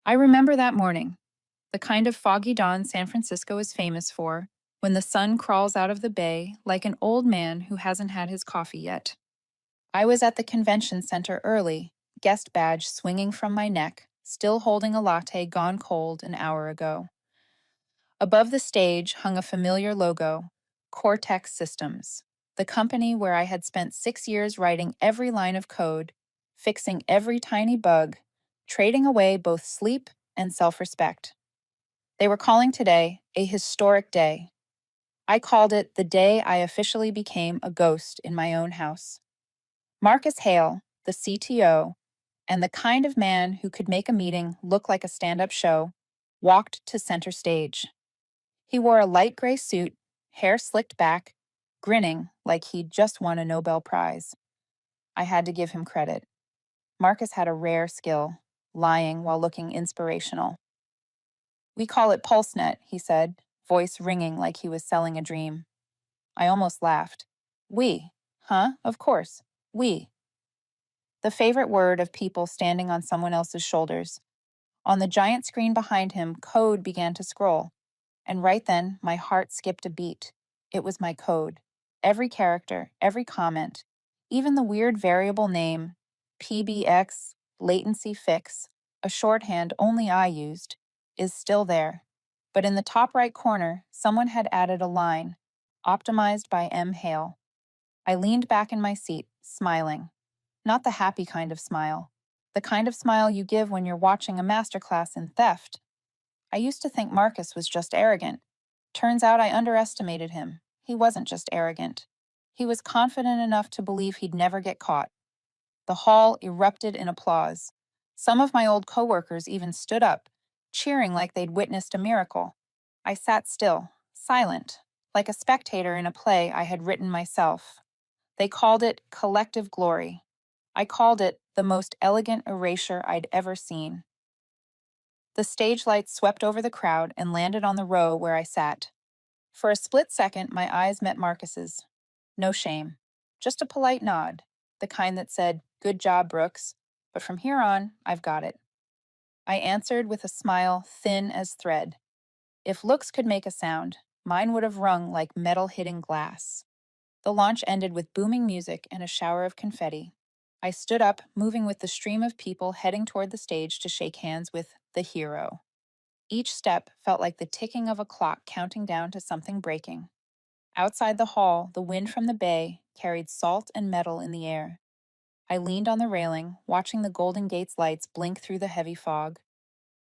I remember that morning, the kind of foggy dawn San Francisco is famous for, when the sun crawls out of the bay like an old man who hasn't had his coffee yet. I was at the convention center early, guest badge swinging from my neck, still holding a latte gone cold an hour ago. Above the stage hung a familiar logo, Cortex Systems, the company where I had spent 6 years writing every line of code, fixing every tiny bug, trading away both sleep and self respect. They were calling today a historic day. I called it the day I officially became a ghost in my own house. Marcus Hale, the CTO, and the kind of man who could make a meeting look like a stand up show, walked to center stage. He wore a light gray suit, hair slicked back, grinning like he'd just won a Nobel Prize. I had to give him credit. Marcus had a rare skill, lying while looking inspirational. "We call it PulseNet," he said, voice ringing like he was selling a dream. I almost laughed. "We? Huh? Of course. We." The favorite word of people standing on someone else's shoulders. On the giant screen behind him, code began to scroll. And right then, my heart skipped a beat. It was my code. Every character, every comment, even the weird variable name, PBX, latency fix, a shorthand only I used, is still there. But in the top right corner, someone had added a line, optimized by M. Hale. I leaned back in my seat, smiling. Not the happy kind of smile. The kind of smile you give when you're watching a masterclass in theft. I used to think Marcus was just arrogant. Turns out I underestimated him. He wasn't just arrogant. He was confident enough to believe he'd never get caught. The hall erupted in applause. Some of my old coworkers even stood up, cheering like they'd witnessed a miracle. I sat still, silent, like a spectator in a play I had written myself. They called it collective glory. I called it the most elegant erasure I'd ever seen. The stage lights swept over the crowd and landed on the row where I sat. For a split second, my eyes met Marcus's. No shame. Just a polite nod, the kind that said, "Good job, Brooks. But from here on, I've got it." I answered with a smile thin as thread. If looks could make a sound, mine would have rung like metal hitting glass. The launch ended with booming music and a shower of confetti. I stood up, moving with the stream of people heading toward the stage to shake hands with the hero. Each step felt like the ticking of a clock counting down to something breaking. Outside the hall, the wind from the bay carried salt and metal in the air. I leaned on the railing, watching the Golden Gate's lights blink through the heavy fog.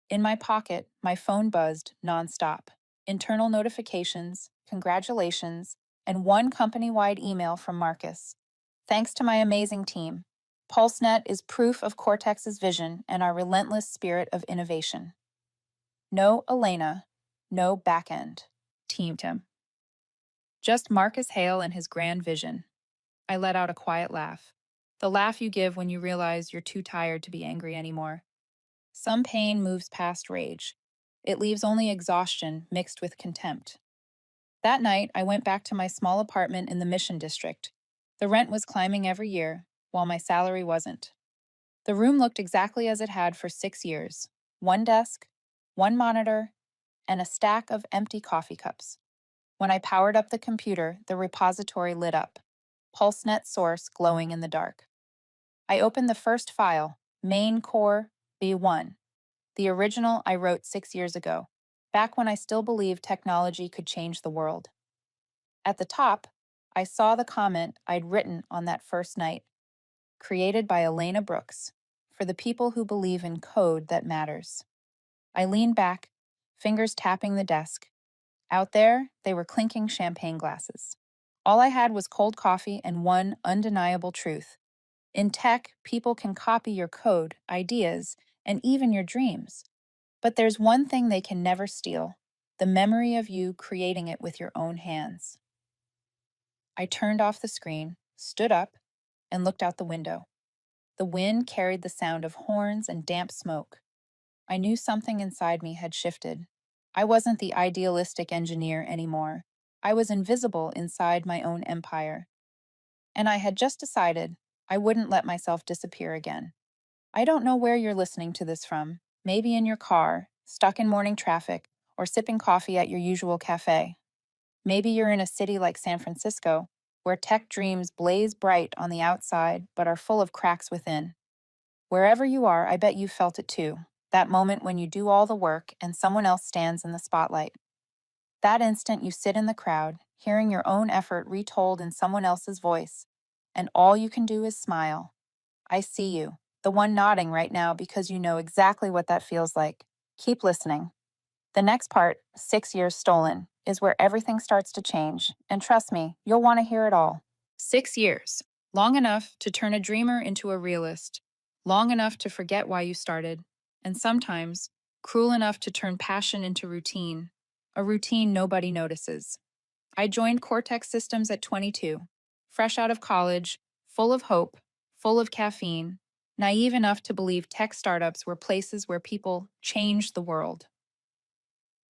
In my pocket, my phone buzzed nonstop. Internal notifications, congratulations, and one company-wide email from Marcus. "Thanks to my amazing team. PulseNet is proof of Cortex's vision and our relentless spirit of innovation." No Elena, no backend. Teamed him. Just Marcus Hale and his grand vision. I let out a quiet laugh. The laugh you give when you realize you're too tired to be angry anymore. Some pain moves past rage. It leaves only exhaustion mixed with contempt. That night, I went back to my small apartment in the Mission District. The rent was climbing every year, while my salary wasn't. The room looked exactly as it had for 6 years. One desk, one monitor, and a stack of empty coffee cups. When I powered up the computer, the repository lit up, PulseNet source glowing in the dark. I opened the first file, main core B1, the original I wrote 6 years ago, back when I still believed technology could change the world. At the top, I saw the comment I'd written on that first night, created by Elena Brooks, for the people who believe in code that matters. I leaned back, fingers tapping the desk. Out there, they were clinking champagne glasses. All I had was cold coffee and one undeniable truth. In tech, people can copy your code, ideas, and even your dreams. But there's one thing they can never steal: the memory of you creating it with your own hands. I turned off the screen, stood up, and looked out the window. The wind carried the sound of horns and damp smoke. I knew something inside me had shifted. I wasn't the idealistic engineer anymore. I was invisible inside my own empire. And I had just decided I wouldn't let myself disappear again. I don't know where you're listening to this from. maybe in your car, stuck in morning traffic, or sipping coffee at your usual cafe. Maybe you're in a city like San Francisco, where tech dreams blaze bright on the outside but are full of cracks within. Wherever you are, I bet you felt it too. That moment when you do all the work and someone else stands in the spotlight. That instant you sit in the crowd, hearing your own effort retold in someone else's voice, and all you can do is smile. I see you, the one nodding right now because you know exactly what that feels like. Keep listening. The next part, 6 years stolen, is where everything starts to change, and trust me, you'll want to hear it all. 6 years. Long enough to turn a dreamer into a realist. Long enough to forget why you started. And sometimes, cruel enough to turn passion into routine. A routine nobody notices. I joined Cortex Systems at 22, fresh out of college, full of hope, full of caffeine, naive enough to believe tech startups were places where people changed the world.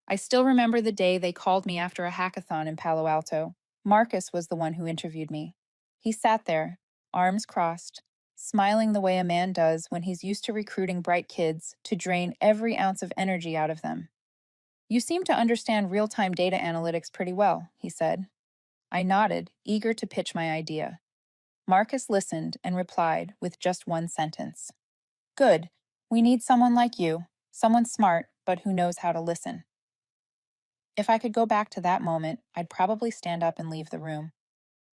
I still remember the day they called me after a hackathon in Palo Alto. Marcus was the one who interviewed me. He sat there, arms crossed, smiling the way a man does when he's used to recruiting bright kids to drain every ounce of energy out of them. "You seem to understand real-time data analytics pretty well," he said. I nodded, eager to pitch my idea. Marcus listened and replied with just one sentence. "Good. We need someone like you, someone smart, but who knows how to listen." If I could go back to that moment, I'd probably stand up and leave the room.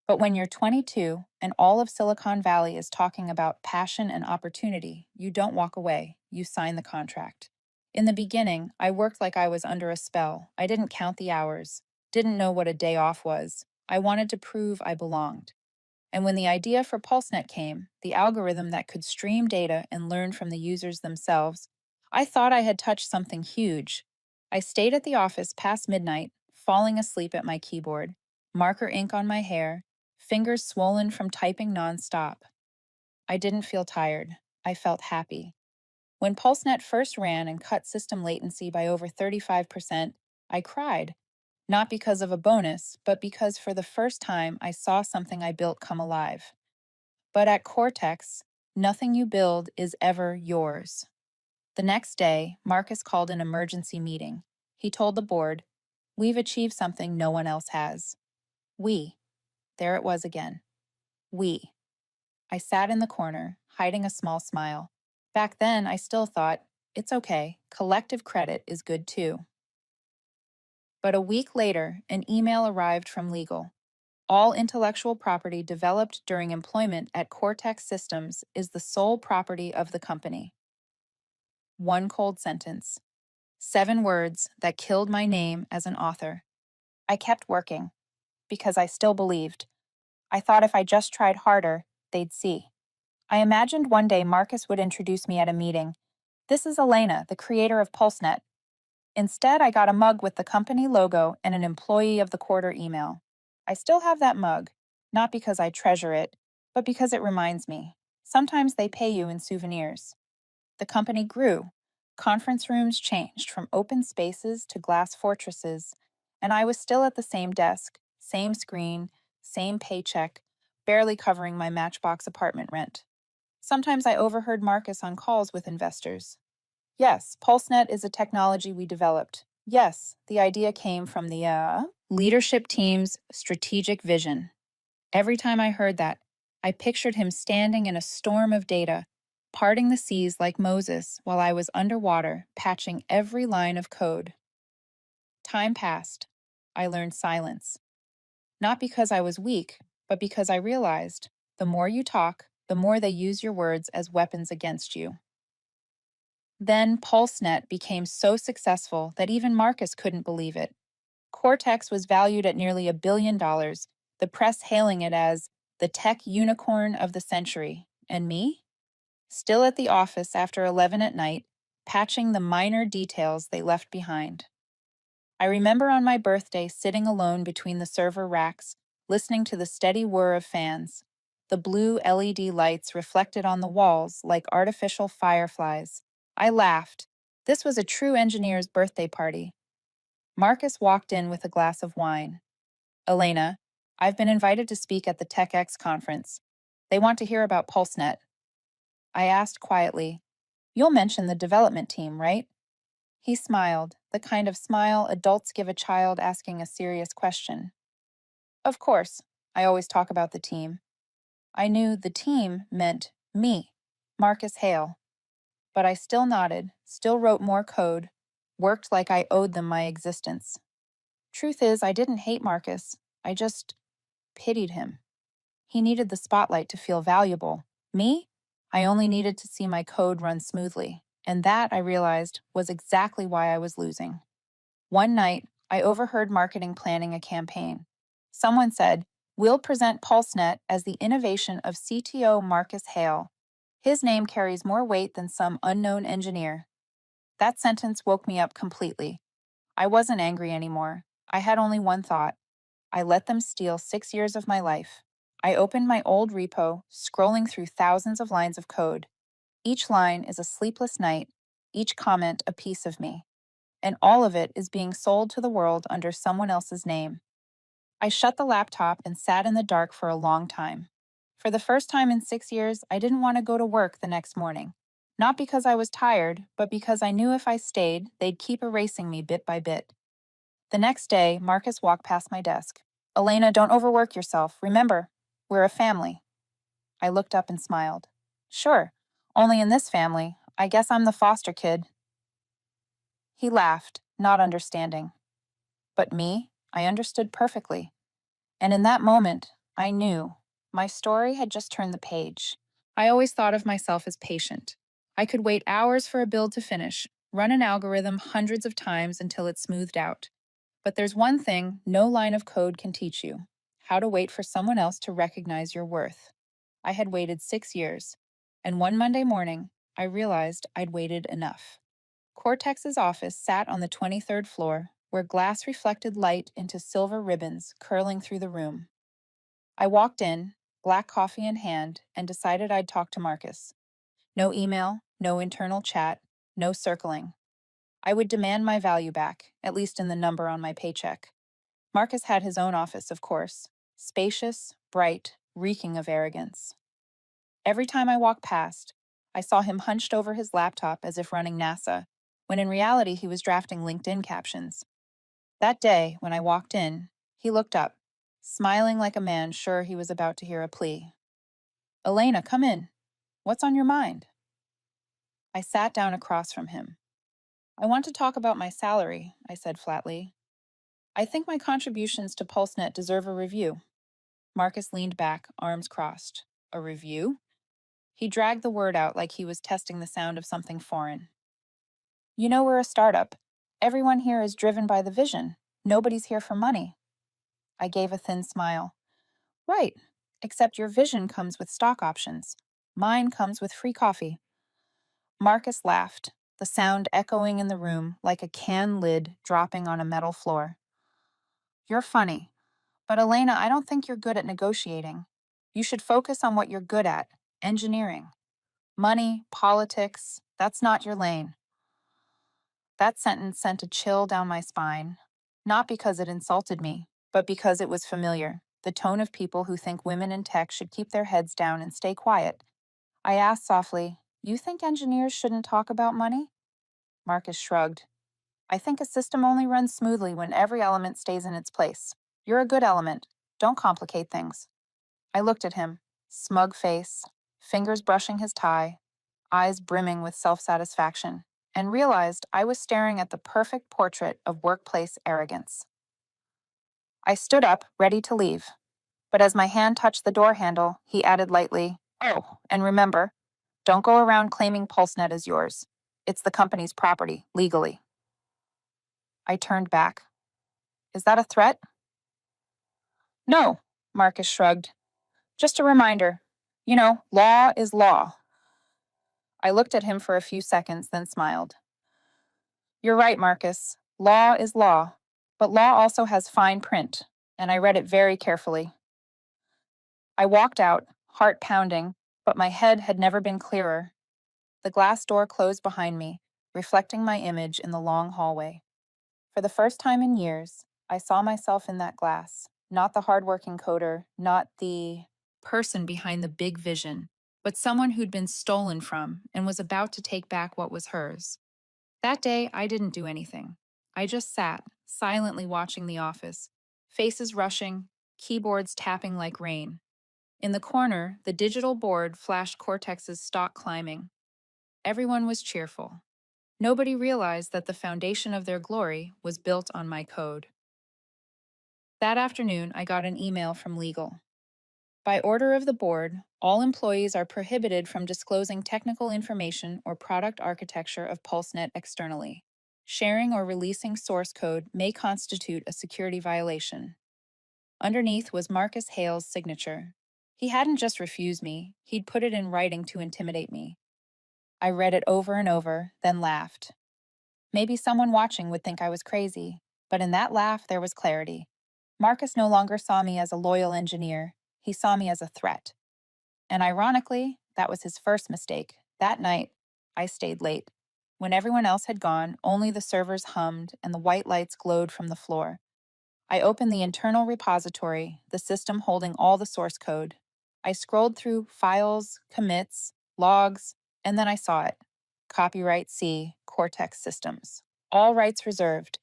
But when you're 22 and all of Silicon Valley is talking about passion and opportunity, you don't walk away, you sign the contract. In the beginning, I worked like I was under a spell. I didn't count the hours, didn't know what a day off was. I wanted to prove I belonged. And when the idea for PulseNet came, the algorithm that could stream data and learn from the users themselves, I thought I had touched something huge. I stayed at the office past midnight, falling asleep at my keyboard, marker ink on my hair, fingers swollen from typing nonstop. I didn't feel tired. I felt happy. When PulseNet first ran and cut system latency by over 35%, I cried. Not because of a bonus, but because for the first time I saw something I built come alive. But at Cortex, nothing you build is ever yours. The next day, Marcus called an emergency meeting. He told the board, "We've achieved something no one else has." We. There it was again. We. I sat in the corner, hiding a small smile. Back then, I still thought, it's okay, collective credit is good too. But a week later, an email arrived from legal. All intellectual property developed during employment at Cortex Systems is the sole property of the company. One cold sentence. 7 words that killed my name as an author. I kept working, because I still believed. I thought if I just tried harder, they'd see. I imagined one day Marcus would introduce me at a meeting. "This is Elena, the creator of PulseNet." Instead, I got a mug with the company logo and an Employee of the Quarter email. I still have that mug, not because I treasure it, but because it reminds me. Sometimes they pay you in souvenirs. The company grew. Conference rooms changed from open spaces to glass fortresses, and I was still at the same desk, same screen, same paycheck, barely covering my Matchbox apartment rent. Sometimes I overheard Marcus on calls with investors. "Yes, PulseNet is a technology we developed. Yes, the idea came from the leadership team's strategic vision." Every time I heard that, I pictured him standing in a storm of data, parting the seas like Moses while I was underwater, patching every line of code. Time passed. I learned silence. Not because I was weak, but because I realized the more you talk, the more they use your words as weapons against you. Then PulseNet became so successful that even Marcus couldn't believe it. Cortex was valued at nearly $1 billion, the press hailing it as the tech unicorn of the century. And me? Still at the office after 11 at night, patching the minor details they left behind. I remember on my birthday sitting alone between the server racks, listening to the steady whir of fans. The blue LED lights reflected on the walls like artificial fireflies. I laughed. This was a true engineer's birthday party. Marcus walked in with a glass of wine. "Elena, I've been invited to speak at the TechX conference. They want to hear about PulseNet." I asked quietly, You'll mention the development team, right? He smiled, the kind of smile adults give a child asking a serious question. Of course, I always talk about the team. I knew the team meant me, Marcus Hale, but I still nodded, still wrote more code, worked like I owed them my existence. Truth is, I didn't hate Marcus, I just pitied him. He needed the spotlight to feel valuable. Me? I only needed to see my code run smoothly, and that, I realized, was exactly why I was losing. One night, I overheard marketing planning a campaign. Someone said, "We'll present PulseNet as the innovation of CTO Marcus Hale. His name carries more weight than some unknown engineer." That sentence woke me up completely. I wasn't angry anymore. I had only one thought. I let them steal 6 years of my life. I opened my old repo, scrolling through thousands of lines of code. Each line is a sleepless night, each comment a piece of me. And all of it is being sold to the world under someone else's name. I shut the laptop and sat in the dark for a long time. For the first time in 6 years, I didn't want to go to work the next morning. Not because I was tired, but because I knew if I stayed, they'd keep erasing me bit by bit. The next day, Marcus walked past my desk. "Elena, don't overwork yourself. Remember, we're a family." I looked up and smiled. "Sure, only in this family. I guess I'm the foster kid." He laughed, not understanding. But me, I understood perfectly. And in that moment, I knew my story had just turned the page. I always thought of myself as patient. I could wait hours for a build to finish, run an algorithm hundreds of times until it smoothed out. But there's one thing no line of code can teach you: how to wait for someone else to recognize your worth. I had waited 6 years, and one Monday morning, I realized I'd waited enough. Cortex's office sat on the 23rd floor, where glass reflected light into silver ribbons curling through the room. I walked in, black coffee in hand, and decided I'd talk to Marcus. No email, no internal chat, no circling. I would demand my value back, at least in the number on my paycheck. Marcus had his own office, of course, spacious, bright, reeking of arrogance. Every time I walked past, I saw him hunched over his laptop as if running NASA, when in reality he was drafting LinkedIn captions. That day, when I walked in, he looked up, smiling like a man sure he was about to hear a plea. "Elena, come in. What's on your mind?" I sat down across from him. "I want to talk about my salary," I said flatly. "I think my contributions to PulseNet deserve a review." Marcus leaned back, arms crossed. "A review?" He dragged the word out like he was testing the sound of something foreign. "You know we're a startup. Everyone here is driven by the vision. Nobody's here for money." I gave a thin smile. "Right, except your vision comes with stock options. Mine comes with free coffee." Marcus laughed, the sound echoing in the room like a can lid dropping on a metal floor. "You're funny. But Elena, I don't think you're good at negotiating. You should focus on what you're good at: engineering. Money, politics, that's not your lane." That sentence sent a chill down my spine, not because it insulted me, but because it was familiar, the tone of people who think women in tech should keep their heads down and stay quiet. I asked softly, "You think engineers shouldn't talk about money?" Marcus shrugged. "I think a system only runs smoothly when every element stays in its place. You're a good element. Don't complicate things." I looked at him, smug face, fingers brushing his tie, eyes brimming with self-satisfaction, and realized I was staring at the perfect portrait of workplace arrogance. I stood up, ready to leave, but as my hand touched the door handle, he added lightly, "Oh, and remember, don't go around claiming PulseNet as yours. It's the company's property, legally." I turned back. "Is that a threat?" "No," Marcus shrugged. "Just a reminder. Law is law." I looked at him for a few seconds, then smiled. "You're right, Marcus. Law is law. But law also has fine print, and I read it very carefully." I walked out, heart pounding, but my head had never been clearer. The glass door closed behind me, reflecting my image in the long hallway. For the first time in years, I saw myself in that glass, not the hardworking coder, not the person behind the big vision, but someone who'd been stolen from and was about to take back what was hers. That day, I didn't do anything. I just sat, silently watching the office, faces rushing, keyboards tapping like rain. In the corner, the digital board flashed Cortex's stock climbing. Everyone was cheerful. Nobody realized that the foundation of their glory was built on my code. That afternoon, I got an email from legal. By order of the board, all employees are prohibited from disclosing technical information or product architecture of PulseNet externally. Sharing or releasing source code may constitute a security violation. Underneath was Marcus Hale's signature. He hadn't just refused me, he'd put it in writing to intimidate me. I read it over and over, then laughed. Maybe someone watching would think I was crazy, but in that laugh there was clarity. Marcus no longer saw me as a loyal engineer, he saw me as a threat. And ironically, that was his first mistake. That night, I stayed late. When everyone else had gone, only the servers hummed and the white lights glowed from the floor. I opened the internal repository, the system holding all the source code. I scrolled through files, commits, logs, and then I saw it. Copyright C, Cortex Systems. All rights reserved,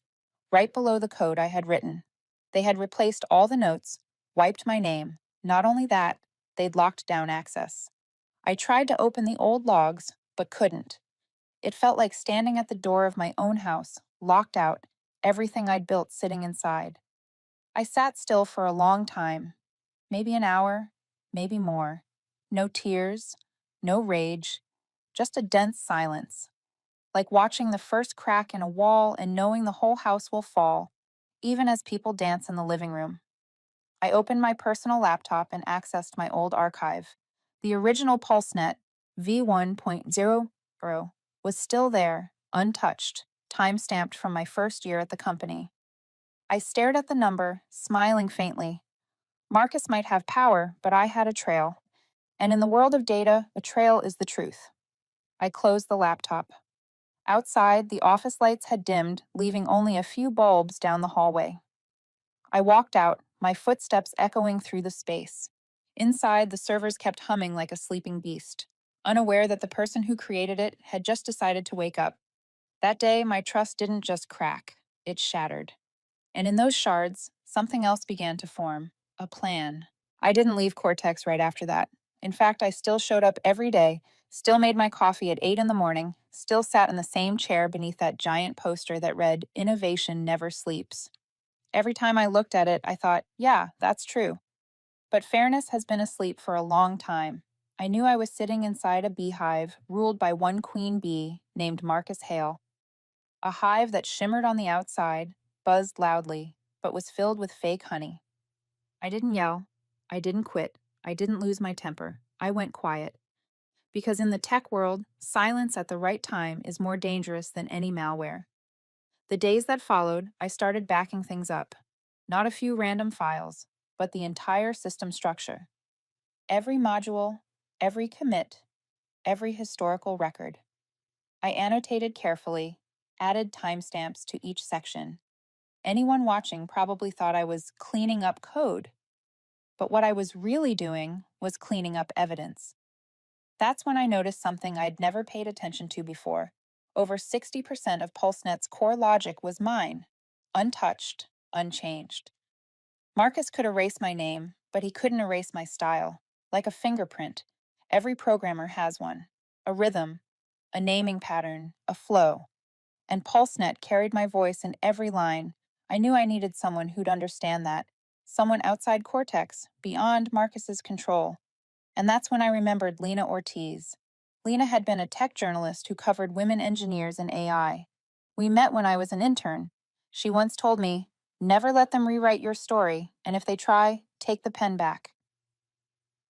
right below the code I had written. They had replaced all the notes, wiped my name. Not only that, they'd locked down access. I tried to open the old logs, but couldn't. It felt like standing at the door of my own house, locked out, everything I'd built sitting inside. I sat still for a long time, maybe an hour, maybe more. No tears, no rage, just a dense silence, like watching the first crack in a wall and knowing the whole house will fall, even as people dance in the living room. I opened my personal laptop and accessed my old archive. The original PulseNet, V1.0, was still there, untouched, time-stamped from my first year at the company. I stared at the number, smiling faintly. Marcus might have power, but I had a trail. And in the world of data, a trail is the truth. I closed the laptop. Outside, the office lights had dimmed, leaving only a few bulbs down the hallway. I walked out, my footsteps echoing through the space. Inside, the servers kept humming like a sleeping beast, unaware that the person who created it had just decided to wake up. That day, my trust didn't just crack, it shattered. And in those shards, something else began to form, a plan. I didn't leave Cortex right after that. In fact, I still showed up every day, still made my coffee at 8 in the morning, still sat in the same chair beneath that giant poster that read, "Innovation never sleeps." Every time I looked at it, I thought, yeah, that's true. But fairness has been asleep for a long time. I knew I was sitting inside a beehive ruled by one queen bee named Marcus Hale. A hive that shimmered on the outside, buzzed loudly, but was filled with fake honey. I didn't yell. I didn't quit. I didn't lose my temper. I went quiet. Because in the tech world, silence at the right time is more dangerous than any malware. The days that followed, I started backing things up. Not a few random files, but the entire system structure. Every module, every commit, every historical record. I annotated carefully, added timestamps to each section. Anyone watching probably thought I was cleaning up code, but what I was really doing was cleaning up evidence. That's when I noticed something I'd never paid attention to before. Over 60% of PulseNet's core logic was mine, untouched, unchanged. Marcus could erase my name, but he couldn't erase my style. Like a fingerprint, every programmer has one. A rhythm, a naming pattern, a flow. And PulseNet carried my voice in every line. I knew I needed someone who'd understand that. Someone outside Cortex, beyond Marcus's control. And that's when I remembered Lena Ortiz. Lena had been a tech journalist who covered women engineers and AI. We met when I was an intern. She once told me, "Never let them rewrite your story, and if they try, take the pen back."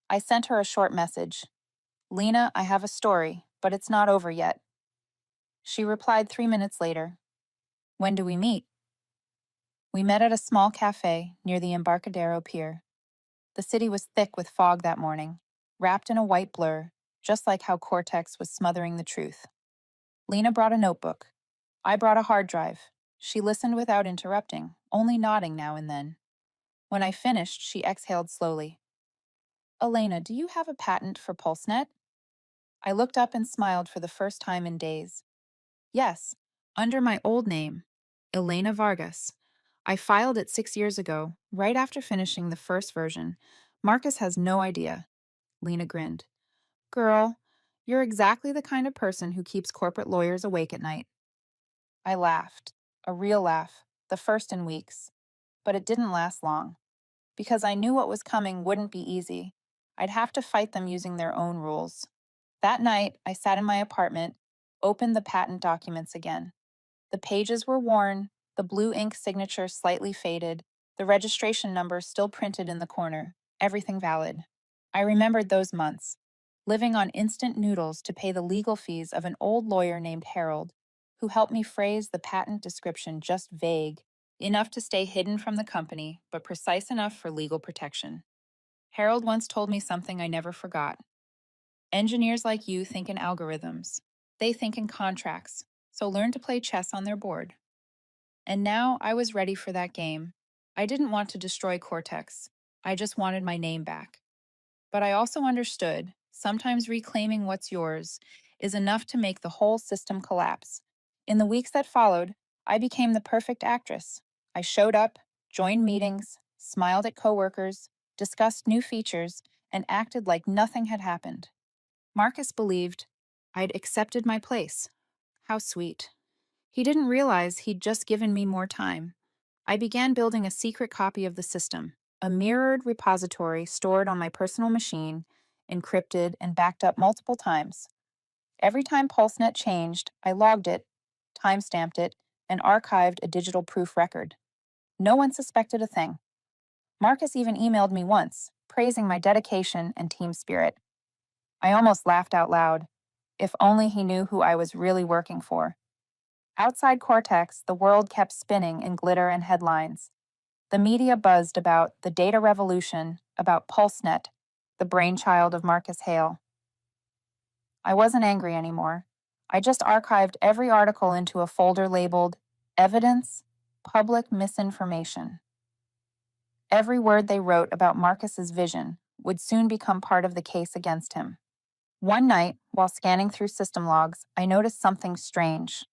I sent her a short message. "Lena, I have a story, but it's not over yet." She replied 3 minutes later. "When do we meet?" We met at a small cafe near the Embarcadero Pier. The city was thick with fog that morning, wrapped in a white blur, just like how Cortex was smothering the truth. Lena brought a notebook. I brought a hard drive. She listened without interrupting, only nodding now and then. When I finished, she exhaled slowly. "Elena, do you have a patent for PulseNet?" I looked up and smiled for the first time in days. Yes, under my old name, Elena Vargas. I filed it 6 years ago, right after finishing the first version. Marcus has no idea. Lena grinned. Girl, you're exactly the kind of person who keeps corporate lawyers awake at night. I laughed, a real laugh, the first in weeks. But it didn't last long, because I knew what was coming wouldn't be easy. I'd have to fight them using their own rules. That night, I sat in my apartment, opened the patent documents again. The pages were worn, the blue ink signature slightly faded, the registration number still printed in the corner, everything valid. I remembered those months, living on instant noodles to pay the legal fees of an old lawyer named Harold, who helped me phrase the patent description just vague, enough to stay hidden from the company, but precise enough for legal protection. Harold once told me something I never forgot. Engineers like you think in algorithms. They think in contracts, so learn to play chess on their board. And now I was ready for that game. I didn't want to destroy Cortex. I just wanted my name back. But I also understood sometimes reclaiming what's yours is enough to make the whole system collapse. In the weeks that followed, I became the perfect actress. I showed up, joined meetings, smiled at coworkers, discussed new features, and acted like nothing had happened. Marcus believed I'd accepted my place. How sweet. He didn't realize he'd just given me more time. I began building a secret copy of the system, a mirrored repository stored on my personal machine, encrypted and backed up multiple times. Every time PulseNet changed, I logged it, timestamped it, and archived a digital proof record. No one suspected a thing. Marcus even emailed me once, praising my dedication and team spirit. I almost laughed out loud. If only he knew who I was really working for. Outside Cortex, the world kept spinning in glitter and headlines. The media buzzed about the data revolution, about PulseNet, the brainchild of Marcus Hale. I wasn't angry anymore. I just archived every article into a folder labeled Evidence, Public Misinformation. Every word they wrote about Marcus's vision would soon become part of the case against him. One night, while scanning through system logs, I noticed something strange.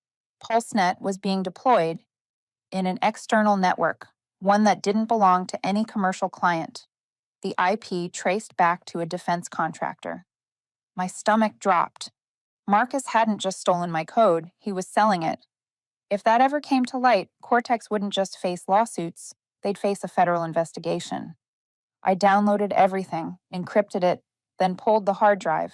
PulseNet was being deployed in an external network, one that didn't belong to any commercial client. The IP traced back to a defense contractor. My stomach dropped. Marcus hadn't just stolen my code, he was selling it. If that ever came to light, Cortex wouldn't just face lawsuits, they'd face a federal investigation. I downloaded everything, encrypted it, then pulled the hard drive.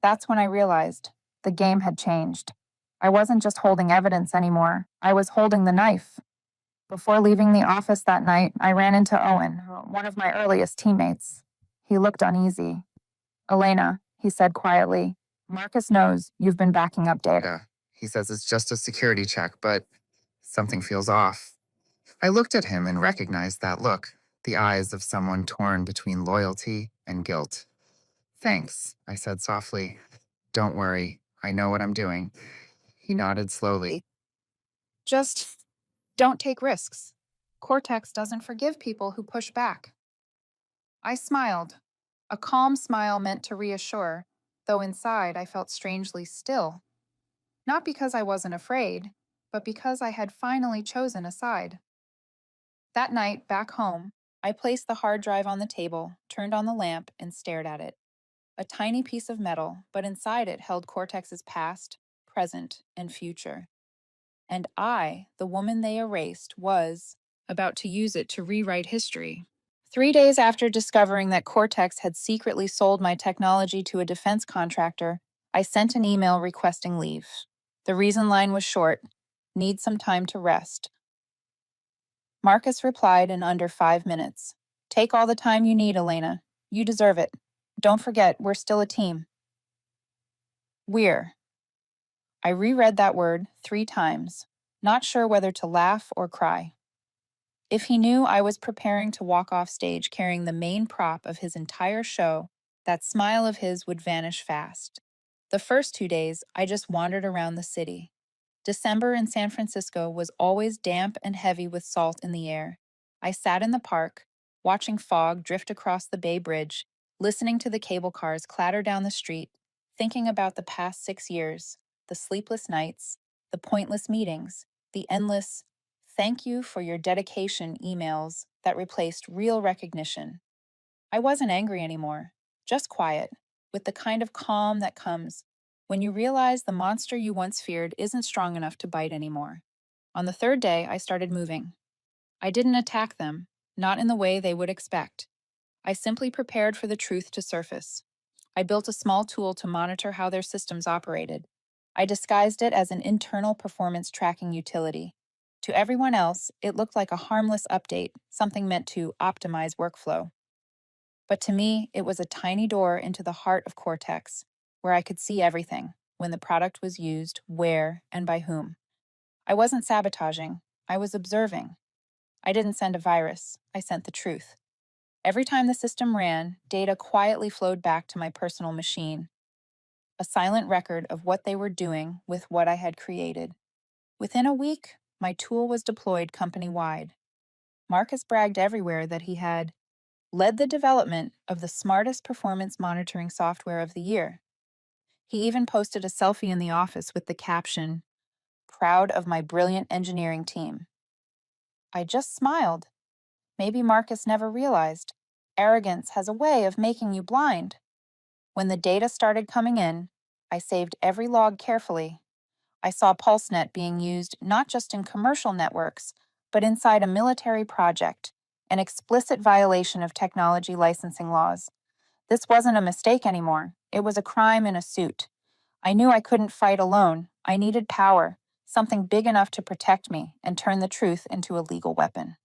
That's when I realized the game had changed. I wasn't just holding evidence anymore, I was holding the knife. Before leaving the office that night, I ran into Owen, one of my earliest teammates. He looked uneasy. Elena, he said quietly, Marcus knows you've been backing up data. He says it's just a security check, but something feels off. I looked at him and recognized that look, the eyes of someone torn between loyalty and guilt. Thanks, I said softly. Don't worry, I know what I'm doing. He nodded slowly. Just don't take risks. Cortex doesn't forgive people who push back. I smiled, a calm smile meant to reassure, though inside I felt strangely still. Not because I wasn't afraid, but because I had finally chosen a side. That night, back home, I placed the hard drive on the table, turned on the lamp, and stared at it. A tiny piece of metal, but inside it held Cortex's past, present, and future. And I, the woman they erased, was about to use it to rewrite history. 3 days after discovering that Cortex had secretly sold my technology to a defense contractor, I sent an email requesting leave. The reason line was short: need some time to rest. Marcus replied in under 5 minutes. Take all the time you need, Elena. You deserve it. Don't forget, we're still a team. We're. I reread that word 3 times, not sure whether to laugh or cry. If he knew I was preparing to walk off stage carrying the main prop of his entire show, that smile of his would vanish fast. The first 2 days, I just wandered around the city. December in San Francisco was always damp and heavy with salt in the air. I sat in the park, watching fog drift across the Bay Bridge, listening to the cable cars clatter down the street, thinking about the past 6 years, the sleepless nights, the pointless meetings, the endless thank you for your dedication emails that replaced real recognition. I wasn't angry anymore, just quiet, with the kind of calm that comes when you realize the monster you once feared isn't strong enough to bite anymore. On the third day, I started moving. I didn't attack them, not in the way they would expect. I simply prepared for the truth to surface. I built a small tool to monitor how their systems operated. I disguised it as an internal performance tracking utility. To everyone else, it looked like a harmless update, something meant to optimize workflow. But to me, it was a tiny door into the heart of Cortex, where I could see everything when the product was used, where, and by whom. I wasn't sabotaging, I was observing. I didn't send a virus, I sent the truth. Every time the system ran, data quietly flowed back to my personal machine, a silent record of what they were doing with what I had created. Within a week, my tool was deployed company wide. Marcus bragged everywhere that he had led the development of the smartest performance monitoring software of the year. He even posted a selfie in the office with the caption, "Proud of my brilliant engineering team." I just smiled. Maybe Marcus never realized. Arrogance has a way of making you blind. When the data started coming in, I saved every log carefully. I saw PulseNet being used not just in commercial networks, but inside a military project, an explicit violation of technology licensing laws. This wasn't a mistake anymore. It was a crime in a suit. I knew I couldn't fight alone. I needed power, something big enough to protect me and turn the truth into a legal weapon.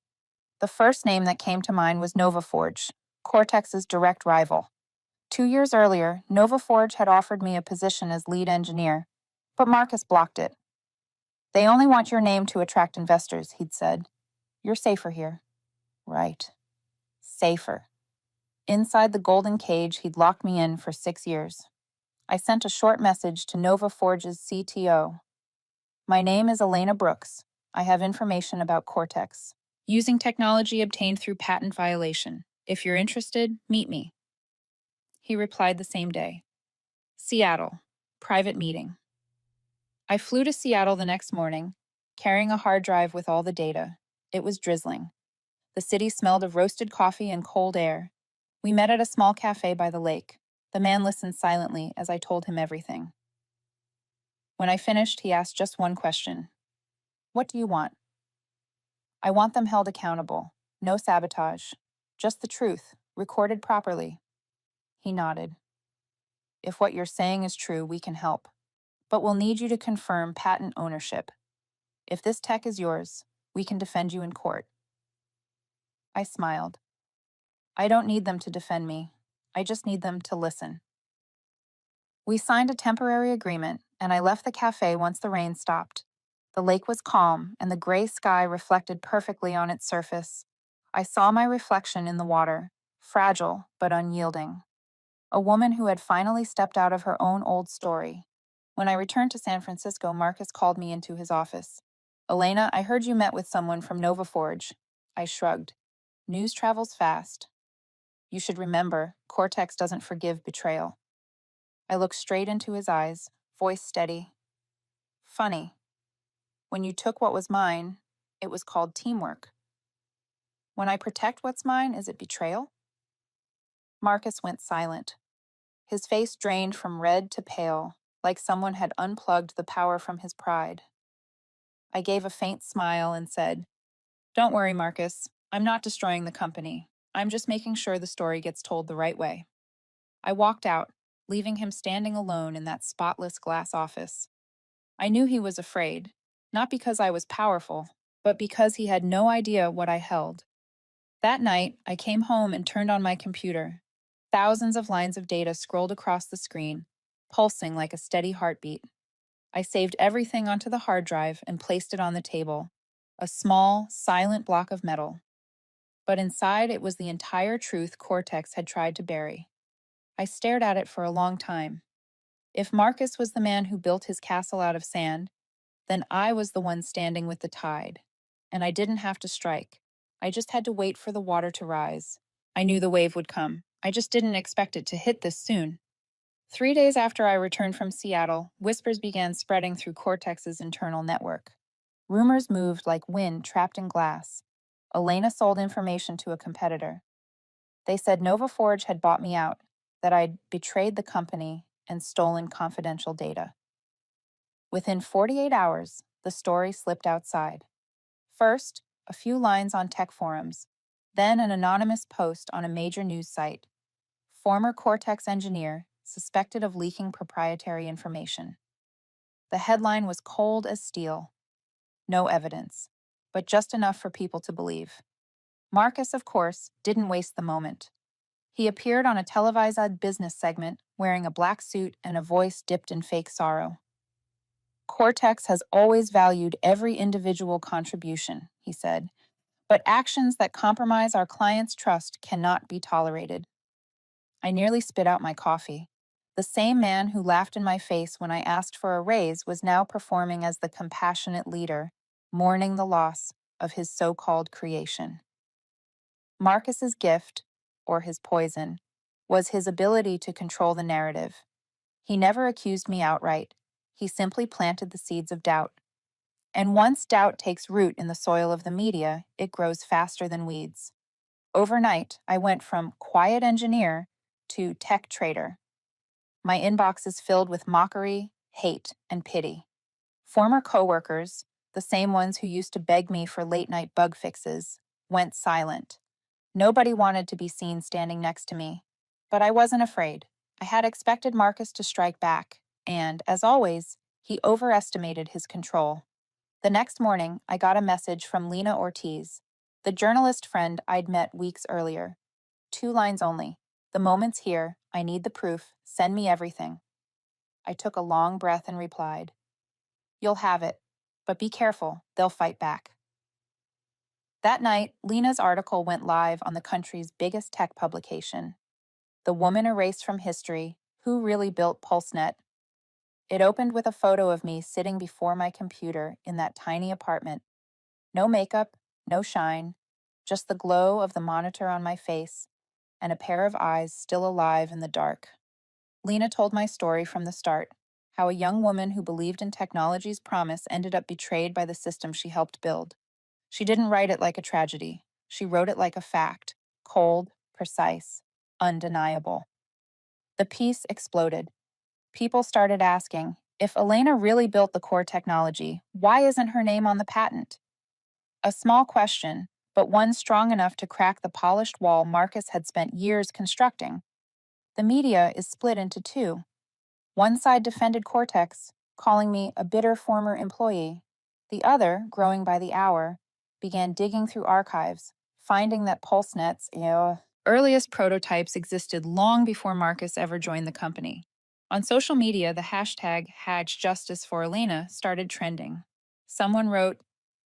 The first name that came to mind was NovaForge, Cortex's direct rival. 2 years earlier, NovaForge had offered me a position as lead engineer, but Marcus blocked it. "They only want your name to attract investors," he'd said. "You're safer here." Right. Safer. Inside the golden cage he'd locked me in for 6 years. I sent a short message to NovaForge's CTO. "My name is Elena Brooks. I have information about Cortex, using technology obtained through patent violation. If you're interested, meet me." He replied the same day. Seattle. Private meeting. I flew to Seattle the next morning, carrying a hard drive with all the data. It was drizzling. The city smelled of roasted coffee and cold air. We met at a small cafe by the lake. The man listened silently as I told him everything. When I finished, he asked just one question. "What do you want?" "I want them held accountable. No sabotage. Just the truth, recorded properly." He nodded. "If what you're saying is true, we can help. But we'll need you to confirm patent ownership. If this tech is yours, we can defend you in court." I smiled. I don't need them to defend me. I just need them to listen. We signed a temporary agreement, and I left the cafe once the rain stopped. The lake was calm, and the gray sky reflected perfectly on its surface. I saw my reflection in the water, fragile but unyielding. A woman who had finally stepped out of her own old story. When I returned to San Francisco, Marcus called me into his office. "Elena, I heard you met with someone from NovaForge." I shrugged. "News travels fast. You should remember, Cortex doesn't forgive betrayal." I looked straight into his eyes, voice steady. "Funny. When you took what was mine, it was called teamwork. When I protect what's mine, is it betrayal?" Marcus went silent. His face drained from red to pale, like someone had unplugged the power from his pride. I gave a faint smile and said, "Don't worry, Marcus. I'm not destroying the company. I'm just making sure the story gets told the right way." I walked out, leaving him standing alone in that spotless glass office. I knew he was afraid, not because I was powerful, but because he had no idea what I held. That night, I came home and turned on my computer. Thousands of lines of data scrolled across the screen, pulsing like a steady heartbeat. I saved everything onto the hard drive and placed it on the table, a small, silent block of metal. But inside, it was the entire truth Cortex had tried to bury. I stared at it for a long time. If Marcus was the man who built his castle out of sand, then I was the one standing with the tide. And I didn't have to strike. I just had to wait for the water to rise. I knew the wave would come. I just didn't expect it to hit this soon. 3 days after I returned from Seattle, whispers began spreading through Cortex's internal network. Rumors moved like wind trapped in glass. Elena sold information to a competitor. They said Nova Forge had bought me out, that I'd betrayed the company and stolen confidential data. Within 48 hours, the story slipped outside. First, a few lines on tech forums, then an anonymous post on a major news site. Former Cortex engineer suspected of leaking proprietary information. The headline was cold as steel. No evidence, but just enough for people to believe. Marcus, of course, didn't waste the moment. He appeared on a televised business segment wearing a black suit and a voice dipped in fake sorrow. Cortex has always valued every individual contribution, he said, but actions that compromise our clients' trust cannot be tolerated. I nearly spit out my coffee. The same man who laughed in my face when I asked for a raise was now performing as the compassionate leader, mourning the loss of his so-called creation. Marcus's gift, or his poison, was his ability to control the narrative. He never accused me outright. He simply planted the seeds of doubt. And once doubt takes root in the soil of the media, it grows faster than weeds. Overnight, I went from quiet engineer to tech trader. My inbox is filled with mockery, hate, and pity. Former coworkers, the same ones who used to beg me for late-night bug fixes, went silent. Nobody wanted to be seen standing next to me. But I wasn't afraid. I had expected Marcus to strike back, and, as always, he overestimated his control. The next morning, I got a message from Lena Ortiz, the journalist friend I'd met weeks earlier. 2 lines only. The moment's here. I need the proof. Send me everything. I took a long breath and replied, "You'll have it, but be careful. They'll fight back." That night, Lena's article went live on the country's biggest tech publication. The Woman Erased from History: Who Really Built PulseNet? It opened with a photo of me sitting before my computer in that tiny apartment. No makeup, no shine, just the glow of the monitor on my face and a pair of eyes still alive in the dark. Lena told my story from the start, how a young woman who believed in technology's promise ended up betrayed by the system she helped build. She didn't write it like a tragedy. She wrote it like a fact, cold, precise, undeniable. The piece exploded. People started asking, if Elena really built the core technology, why isn't her name on the patent? A small question, but one strong enough to crack the polished wall Marcus had spent years constructing. The media is split into two. One side defended Cortex, calling me a bitter former employee. The other, growing by the hour, began digging through archives, finding that PulseNet's earliest prototypes existed long before Marcus ever joined the company. On social media, the hashtag #HashJusticeForElena started trending. Someone wrote,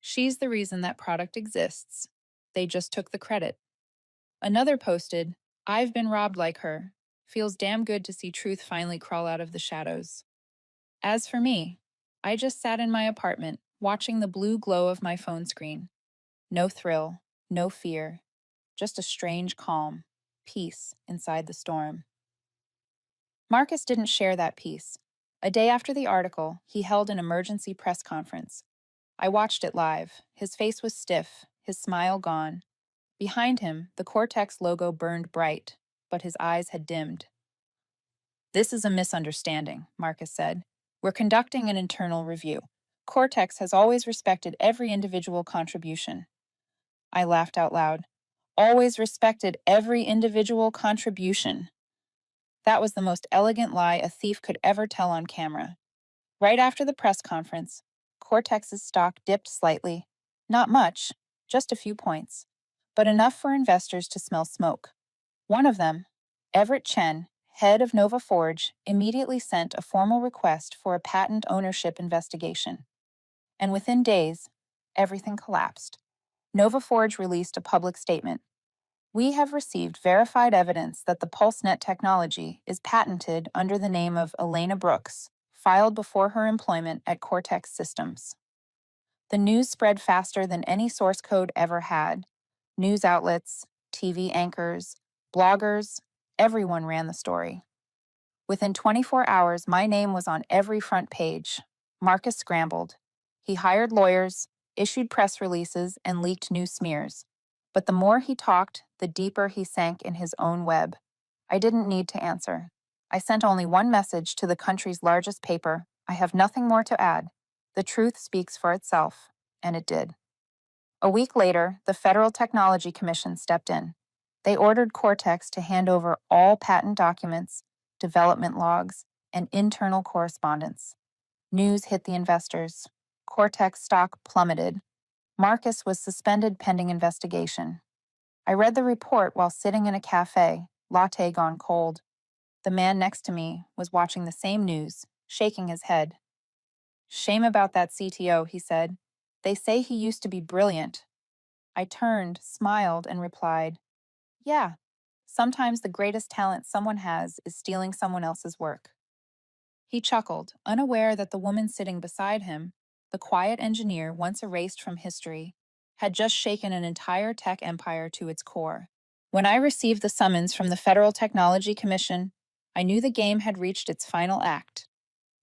"She's the reason that product exists. They just took the credit." Another posted, "I've been robbed like her. Feels damn good to see truth finally crawl out of the shadows." As for me, I just sat in my apartment, watching the blue glow of my phone screen. No thrill, no fear, just a strange calm, peace inside the storm. Marcus didn't share that peace. A day after the article, he held an emergency press conference. I watched it live. His face was stiff, his smile gone. Behind him, the Cortex logo burned bright, but his eyes had dimmed. "This is a misunderstanding," Marcus said. "We're conducting an internal review. Cortex has always respected every individual contribution." I laughed out loud. Always respected every individual contribution. That was the most elegant lie a thief could ever tell on camera. Right after the press conference, Cortex's stock dipped slightly. Not much, just a few points, but enough for investors to smell smoke. One of them, Everett Chen, head of Nova Forge, immediately sent a formal request for a patent ownership investigation. And within days, everything collapsed. Nova Forge released a public statement. "We have received verified evidence that the PulseNet technology is patented under the name of Elena Brooks, filed before her employment at Cortex Systems." The news spread faster than any source code ever had. News outlets, TV anchors, bloggers, everyone ran the story. Within 24 hours, my name was on every front page. Marcus scrambled. He hired lawyers, issued press releases, and leaked new smears. But the more he talked, the deeper he sank in his own web. I didn't need to answer. I sent only one message to the country's largest paper. I have nothing more to add. The truth speaks for itself. And it did. A week later, the Federal Technology Commission stepped in. They ordered Cortex to hand over all patent documents, development logs, and internal correspondence. News hit the investors. Cortex stock plummeted. Marcus was suspended pending investigation. I read the report while sitting in a cafe, latte gone cold. The man next to me was watching the same news, shaking his head. Shame about that CTO, he said. They say he used to be brilliant. I turned, smiled, and replied, Yeah, sometimes the greatest talent someone has is stealing someone else's work. He chuckled, unaware that the woman sitting beside him, the quiet engineer once erased from history, had just shaken an entire tech empire to its core. When I received the summons from the Federal Technology Commission, I knew the game had reached its final act.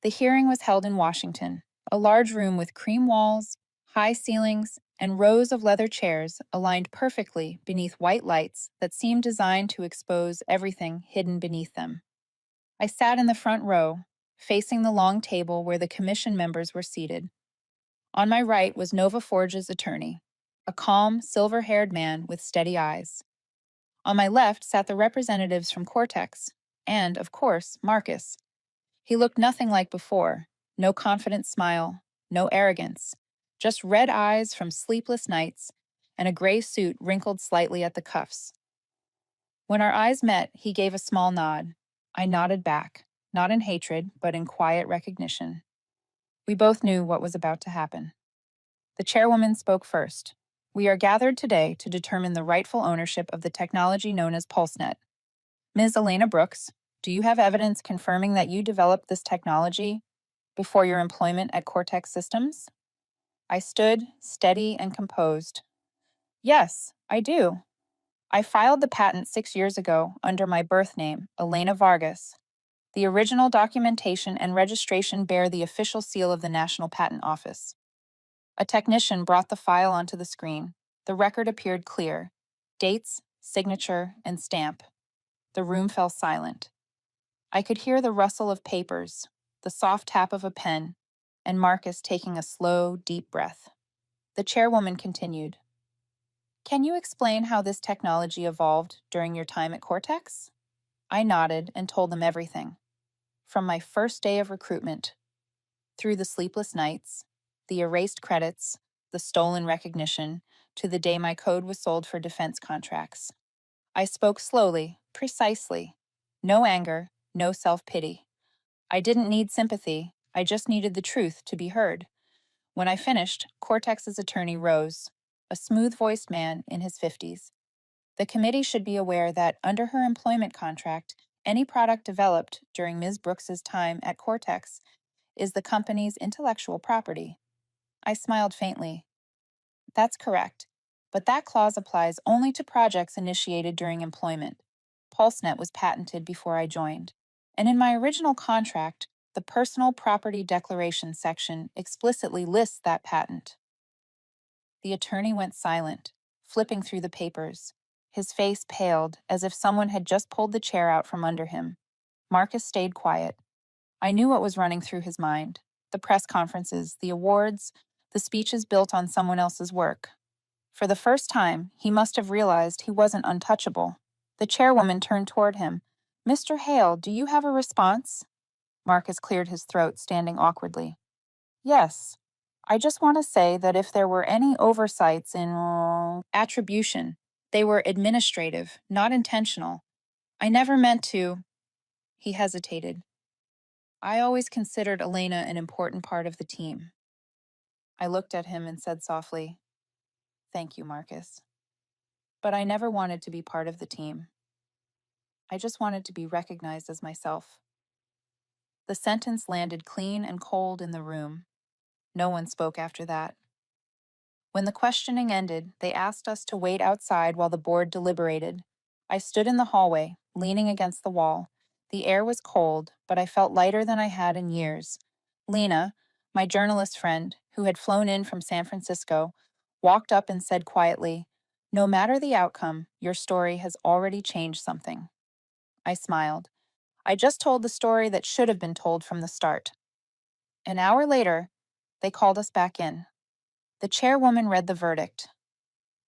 The hearing was held in Washington, a large room with cream walls, high ceilings, and rows of leather chairs aligned perfectly beneath white lights that seemed designed to expose everything hidden beneath them. I sat in the front row, facing the long table where the commission members were seated. On my right was Nova Forge's attorney, a calm, silver-haired man with steady eyes. On my left sat the representatives from Cortex, and, of course, Marcus. He looked nothing like before, no confident smile, no arrogance, just red eyes from sleepless nights and a gray suit wrinkled slightly at the cuffs. When our eyes met, he gave a small nod. I nodded back, not in hatred, but in quiet recognition. We both knew what was about to happen. The chairwoman spoke first. We are gathered today to determine the rightful ownership of the technology known as PulseNet. Ms. Elena Brooks, do you have evidence confirming that you developed this technology before your employment at Cortex Systems? I stood, steady and composed. Yes, I do. I filed the patent 6 years ago under my birth name, Elena Vargas. The original documentation and registration bear the official seal of the National Patent Office. A technician brought the file onto the screen. The record appeared clear. Dates, signature, and stamp. The room fell silent. I could hear the rustle of papers, the soft tap of a pen, and Marcus taking a slow, deep breath. The chairwoman continued. Can you explain how this technology evolved during your time at Cortex? I nodded and told them everything. From my first day of recruitment, through the sleepless nights, the erased credits, the stolen recognition, to the day my code was sold for defense contracts. I spoke slowly, precisely. No anger, no self-pity. I didn't need sympathy, I just needed the truth to be heard. When I finished, Cortex's attorney rose, a smooth-voiced man in his 50s. The committee should be aware that under her employment contract, any product developed during Ms. Brooks's time at Cortex is the company's intellectual property. I smiled faintly. That's correct, but that clause applies only to projects initiated during employment. PulseNet was patented before I joined, and in my original contract, the Personal Property Declaration section explicitly lists that patent. The attorney went silent, flipping through the papers. His face paled, as if someone had just pulled the chair out from under him. Marcus stayed quiet. I knew what was running through his mind. The press conferences, the awards, the speeches built on someone else's work. For the first time, he must have realized he wasn't untouchable. The chairwoman turned toward him. Mr. Hale, do you have a response? Marcus cleared his throat, standing awkwardly. Yes. I just want to say that if there were any oversights in attribution, they were administrative, not intentional. I never meant to. He hesitated. I always considered Elena an important part of the team. I looked at him and said softly, Thank you, Marcus. But I never wanted to be part of the team. I just wanted to be recognized as myself. The sentence landed clean and cold in the room. No one spoke after that. When the questioning ended, they asked us to wait outside while the board deliberated. I stood in the hallway, leaning against the wall, The air was cold, but I felt lighter than I had in years. Lena, my journalist friend, who had flown in from San Francisco, walked up and said quietly, "No matter the outcome, your story has already changed something." I smiled. I just told the story that should have been told from the start. An hour later, they called us back in. The chairwoman read the verdict.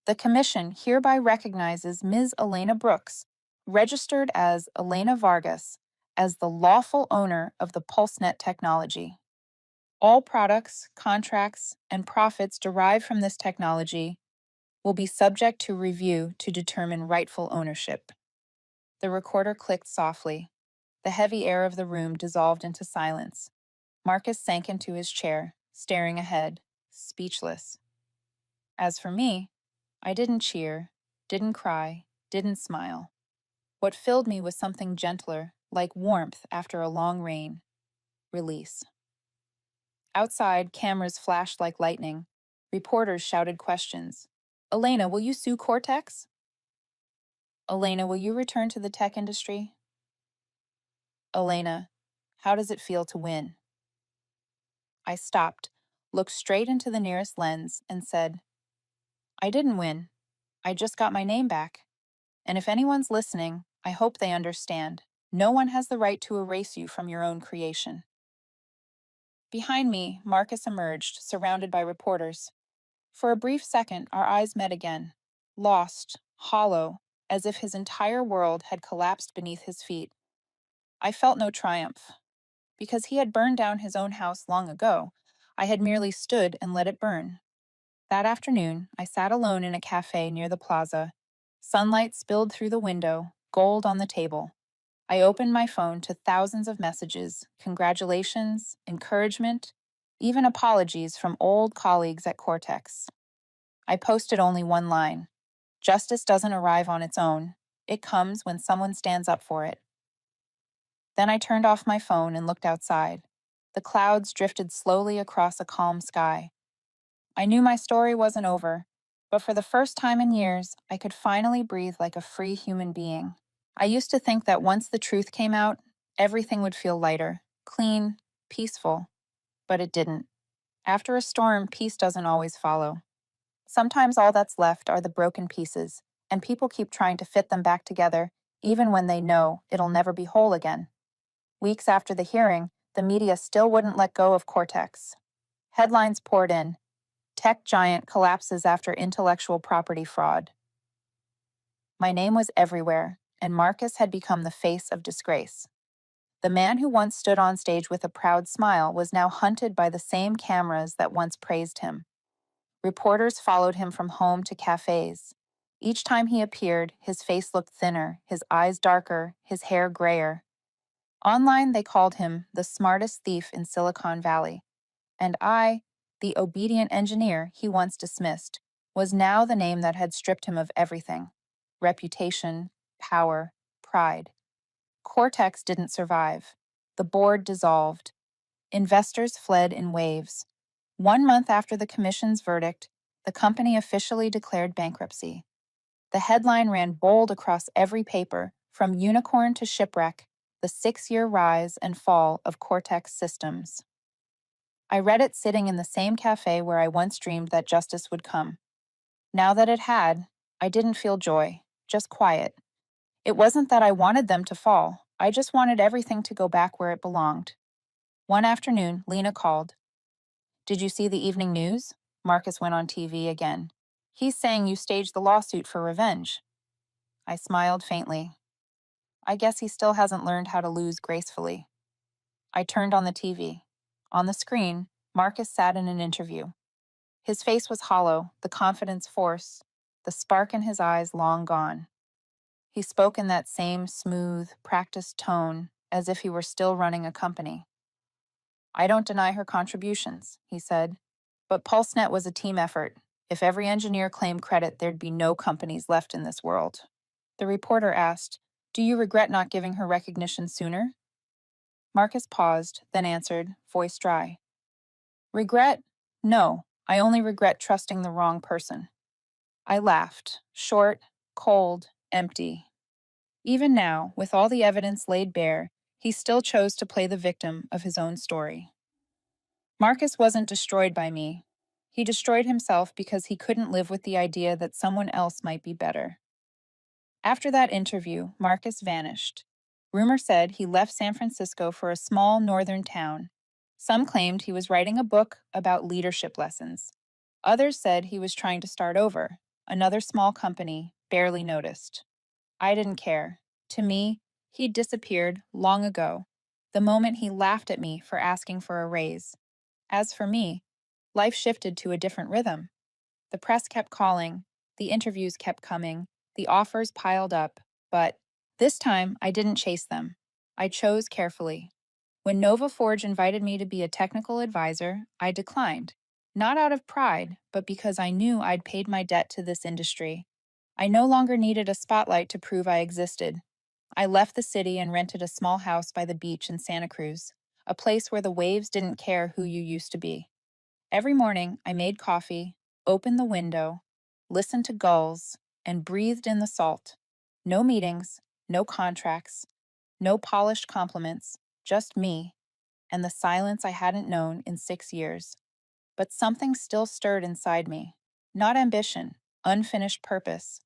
The commission hereby recognizes Ms. Elena Brooks, registered as Elena Vargas, as the lawful owner of the PulseNet technology. All products, contracts, and profits derived from this technology will be subject to review to determine rightful ownership. The recorder clicked softly. The heavy air of the room dissolved into silence. Marcus sank into his chair, staring ahead, speechless. As for me, I didn't cheer, didn't cry, didn't smile. What filled me was something gentler, like warmth after a long rain. Release. Outside, cameras flashed like lightning. Reporters shouted questions. "Elena, will you sue Cortex?" "Elena, will you return to the tech industry?" "Elena, how does it feel to win?" I stopped, looked straight into the nearest lens, and said, "I didn't win. I just got my name back. And if anyone's listening, I hope they understand. No one has the right to erase you from your own creation." Behind me, Marcus emerged, surrounded by reporters. For a brief second, our eyes met again, lost, hollow, as if his entire world had collapsed beneath his feet. I felt no triumph. Because he had burned down his own house long ago, I had merely stood and let it burn. That afternoon, I sat alone in a cafe near the plaza. Sunlight spilled through the window, gold on the table. I opened my phone to thousands of messages, congratulations, encouragement, even apologies from old colleagues at Cortex. I posted only one line: "Justice doesn't arrive on its own. It comes when someone stands up for it." Then I turned off my phone and looked outside. The clouds drifted slowly across a calm sky. I knew my story wasn't over, but for the first time in years, I could finally breathe like a free human being. I used to think that once the truth came out, everything would feel lighter, clean, peaceful, but it didn't. After a storm, peace doesn't always follow. Sometimes all that's left are the broken pieces, and people keep trying to fit them back together, even when they know it'll never be whole again. Weeks after the hearing, the media still wouldn't let go of Cortex. Headlines poured in. Tech giant collapses after intellectual property fraud. My name was everywhere, and Marcus had become the face of disgrace. The man who once stood on stage with a proud smile was now hunted by the same cameras that once praised him. Reporters followed him from home to cafes. Each time he appeared, his face looked thinner, his eyes darker, his hair grayer. Online, they called him the smartest thief in Silicon Valley. And I, the obedient engineer he once dismissed, was now the name that had stripped him of everything: reputation, power, pride. Cortex didn't survive. The board dissolved. Investors fled in waves. 1 month after the commission's verdict, the company officially declared bankruptcy. The headline ran bold across every paper, from unicorn to shipwreck: the 6-year rise and fall of Cortex Systems. I read it sitting in the same cafe where I once dreamed that justice would come. Now that it had, I didn't feel joy, just quiet. It wasn't that I wanted them to fall. I just wanted everything to go back where it belonged. One afternoon, Lena called. "Did you see the evening news?" Marcus went on TV again. "He's saying you staged the lawsuit for revenge." I smiled faintly. I guess he still hasn't learned how to lose gracefully. I turned on the TV. On the screen, Marcus sat in an interview. His face was hollow, the confidence forced, the spark in his eyes long gone. He spoke in that same smooth, practiced tone, as if he were still running a company. "I don't deny her contributions," he said, "but PulseNet was a team effort. If every engineer claimed credit, there'd be no companies left in this world." The reporter asked, "Do you regret not giving her recognition sooner?" Marcus paused, then answered, voice dry. "Regret? No, I only regret trusting the wrong person." I laughed, short, cold, empty. Even now, with all the evidence laid bare, he still chose to play the victim of his own story. Marcus wasn't destroyed by me. He destroyed himself because he couldn't live with the idea that someone else might be better. After that interview, Marcus vanished. Rumor said he left San Francisco for a small northern town. Some claimed he was writing a book about leadership lessons. Others said he was trying to start over, another small company, barely noticed. I didn't care. To me, he'd disappeared long ago, the moment he laughed at me for asking for a raise. As for me, life shifted to a different rhythm. The press kept calling, the interviews kept coming, the offers piled up, but this time I didn't chase them. I chose carefully. When Nova Forge invited me to be a technical advisor, I declined. Not out of pride, but because I knew I'd paid my debt to this industry. I no longer needed a spotlight to prove I existed. I left the city and rented a small house by the beach in Santa Cruz, a place where the waves didn't care who you used to be. Every morning, I made coffee, opened the window, listened to gulls, and breathed in the salt. No meetings, no contracts, no polished compliments, just me, and the silence I hadn't known in 6 years. But something still stirred inside me. Not ambition, unfinished purpose.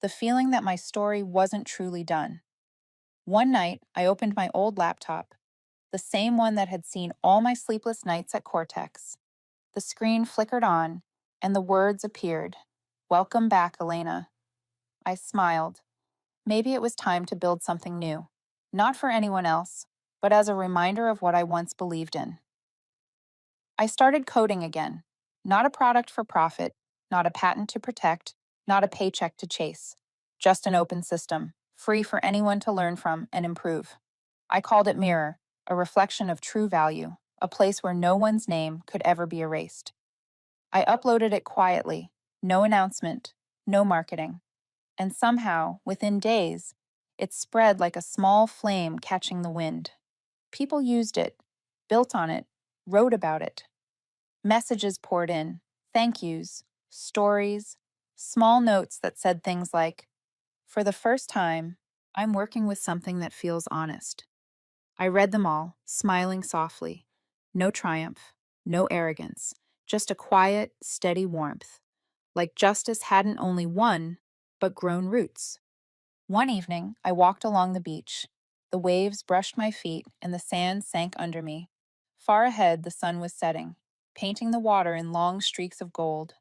The feeling that my story wasn't truly done. One night, I opened my old laptop, the same one that had seen all my sleepless nights at Cortex. The screen flickered on, and the words appeared. "Welcome back, Elena." I smiled. Maybe it was time to build something new. Not for anyone else, but as a reminder of what I once believed in. I started coding again. Not a product for profit, not a patent to protect, not a paycheck to chase. Just an open system, free for anyone to learn from and improve. I called it Mirror, a reflection of true value, a place where no one's name could ever be erased. I uploaded it quietly, no announcement, no marketing. And somehow, within days, it spread like a small flame catching the wind. People used it, built on it, wrote about it. Messages poured in, thank yous, stories, small notes that said things like, "For the first time, I'm working with something that feels honest." I read them all, smiling softly. No triumph, no arrogance, just a quiet, steady warmth, like justice hadn't only won, but grown roots. One evening, I walked along the beach. The waves brushed my feet and the sand sank under me. Far ahead, the sun was setting, painting the water in long streaks of gold.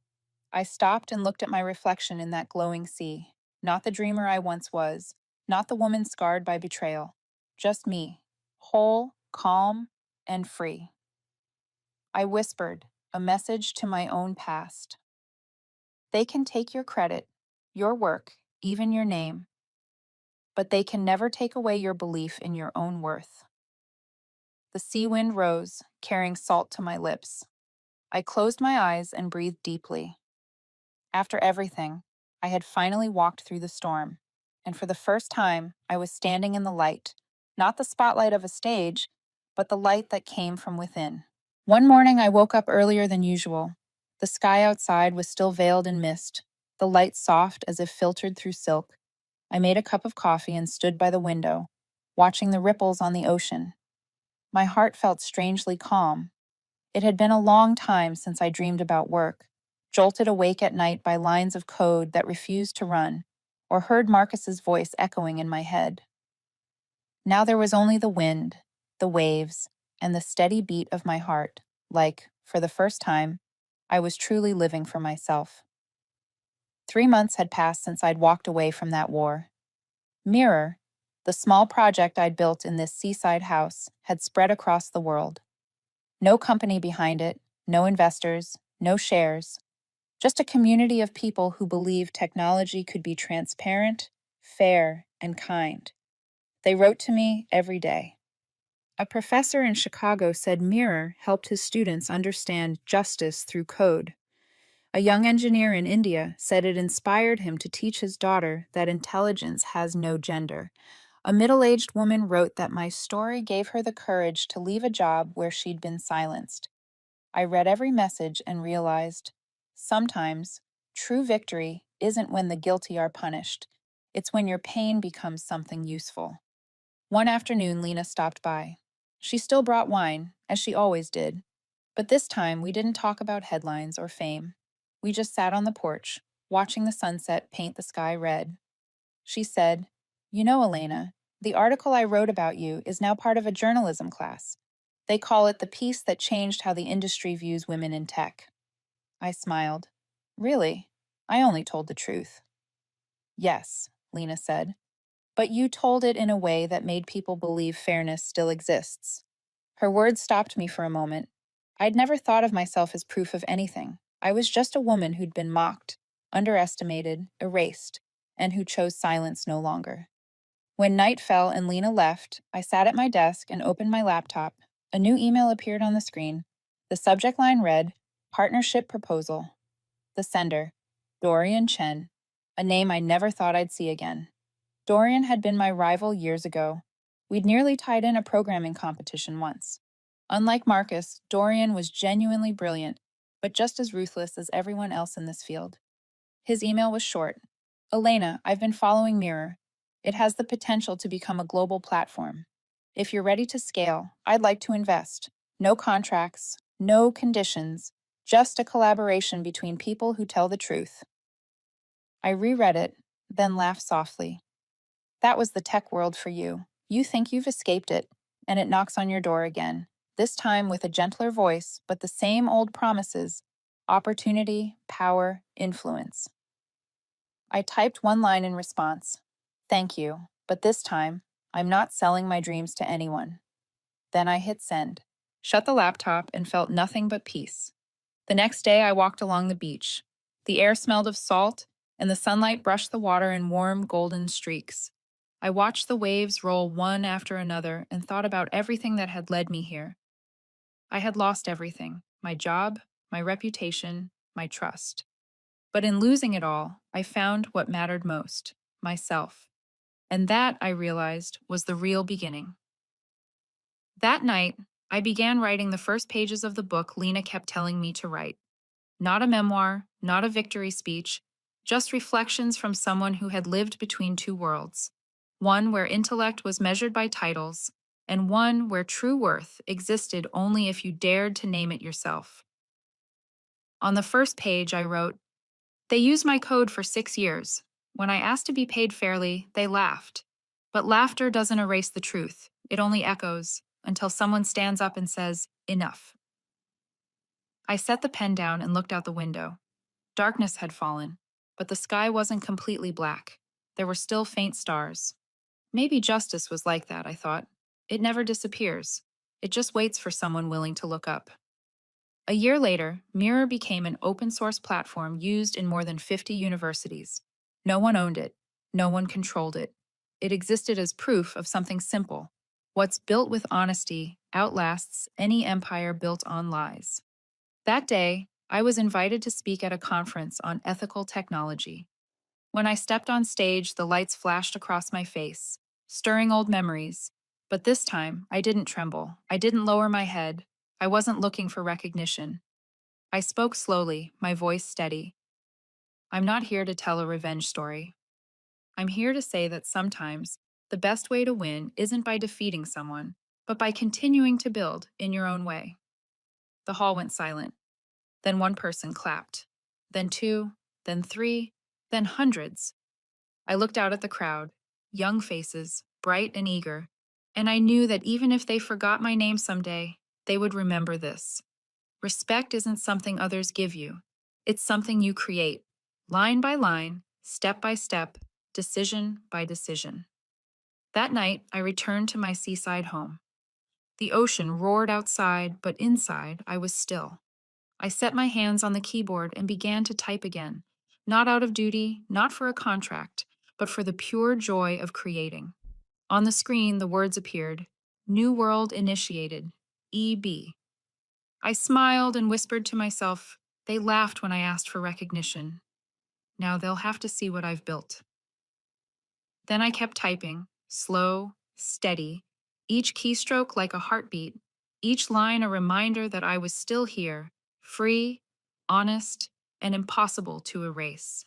I stopped and looked at my reflection in that glowing sea. Not the dreamer I once was, not the woman scarred by betrayal. Just me, whole, calm, and free. I whispered, a message to my own past. They can take your credit, your work, even your name, but they can never take away your belief in your own worth. The sea wind rose, carrying salt to my lips. I closed my eyes and breathed deeply. After everything, I had finally walked through the storm, and for the first time, I was standing in the light, not the spotlight of a stage, but the light that came from within. One morning, I woke up earlier than usual. The sky outside was still veiled in mist, the light soft as if filtered through silk. I made a cup of coffee and stood by the window, watching the ripples on the ocean. My heart felt strangely calm. It had been a long time since I dreamed about work, jolted awake at night by lines of code that refused to run, or heard Marcus's voice echoing in my head. Now there was only the wind, the waves, and the steady beat of my heart, like, for the first time, I was truly living for myself. 3 months had passed since I'd walked away from that war. Mirror, the small project I'd built in this seaside house, had spread across the world. No company behind it, no investors, no shares, just a community of people who believed technology could be transparent, fair, and kind. They wrote to me every day. A professor in Chicago said Mirror helped his students understand justice through code. A young engineer in India said it inspired him to teach his daughter that intelligence has no gender. A middle-aged woman wrote that my story gave her the courage to leave a job where she'd been silenced. I read every message and realized, sometimes, true victory isn't when the guilty are punished. It's when your pain becomes something useful. One afternoon, Lena stopped by. She still brought wine, as she always did. But this time, we didn't talk about headlines or fame. We just sat on the porch, watching the sunset paint the sky red. She said, "You know, Elena, the article I wrote about you is now part of a journalism class. They call it the piece that changed how the industry views women in tech." I smiled. "Really? I only told the truth." "Yes," Lena said. "But you told it in a way that made people believe fairness still exists." Her words stopped me for a moment. I'd never thought of myself as proof of anything. I was just a woman who'd been mocked, underestimated, erased, and who chose silence no longer. When night fell and Lena left, I sat at my desk and opened my laptop. A new email appeared on the screen. The subject line read, "Partnership Proposal." The sender, Dorian Chen, a name I never thought I'd see again. Dorian had been my rival years ago. We'd nearly tied in a programming competition once. Unlike Marcus, Dorian was genuinely brilliant, but just as ruthless as everyone else in this field. His email was short. "Elena, I've been following Mirror. It has the potential to become a global platform. If you're ready to scale, I'd like to invest. No contracts, no conditions, just a collaboration between people who tell the truth." I reread it, then laughed softly. That was the tech world for you. You think you've escaped it, and it knocks on your door again, this time with a gentler voice, but the same old promises: opportunity, power, influence. I typed one line in response: "Thank you, but this time, I'm not selling my dreams to anyone." Then I hit send, shut the laptop, and felt nothing but peace. The next day, I walked along the beach. The air smelled of salt, and the sunlight brushed the water in warm, golden streaks. I watched the waves roll one after another and thought about everything that had led me here. I had lost everything: my job, my reputation, my trust. But in losing it all, I found what mattered most: myself. And that, I realized, was the real beginning. That night, I began writing the first pages of the book Lena kept telling me to write. Not a memoir, not a victory speech, just reflections from someone who had lived between two worlds. One where intellect was measured by titles, and one where true worth existed only if you dared to name it yourself. On the first page, I wrote, "They used my code for 6 years. When I asked to be paid fairly, they laughed. But laughter doesn't erase the truth. It only echoes until someone stands up and says, 'Enough.'" I set the pen down and looked out the window. Darkness had fallen, but the sky wasn't completely black. There were still faint stars. Maybe justice was like that, I thought. It never disappears. It just waits for someone willing to look up. A year later, Mirror became an open source platform used in more than 50 universities. No one owned it. No one controlled it. It existed as proof of something simple: what's built with honesty outlasts any empire built on lies. That day, I was invited to speak at a conference on ethical technology. When I stepped on stage, the lights flashed across my face, stirring old memories. But this time, I didn't tremble. I didn't lower my head. I wasn't looking for recognition. I spoke slowly, my voice steady. "I'm not here to tell a revenge story. I'm here to say that sometimes the best way to win isn't by defeating someone, but by continuing to build in your own way." The hall went silent. Then one person clapped. Then two, then three, then hundreds. I looked out at the crowd, young faces, bright and eager, and I knew that even if they forgot my name someday, they would remember this. Respect isn't something others give you. It's something you create, line by line, step by step, decision by decision. That night, I returned to my seaside home. The ocean roared outside, but inside, I was still. I set my hands on the keyboard and began to type again, not out of duty, not for a contract, but for the pure joy of creating. On the screen, the words appeared: "New World Initiated, EB." I smiled and whispered to myself, "They laughed when I asked for recognition. Now they'll have to see what I've built." Then I kept typing, slow, steady, each keystroke like a heartbeat, each line a reminder that I was still here, free, honest, and impossible to erase.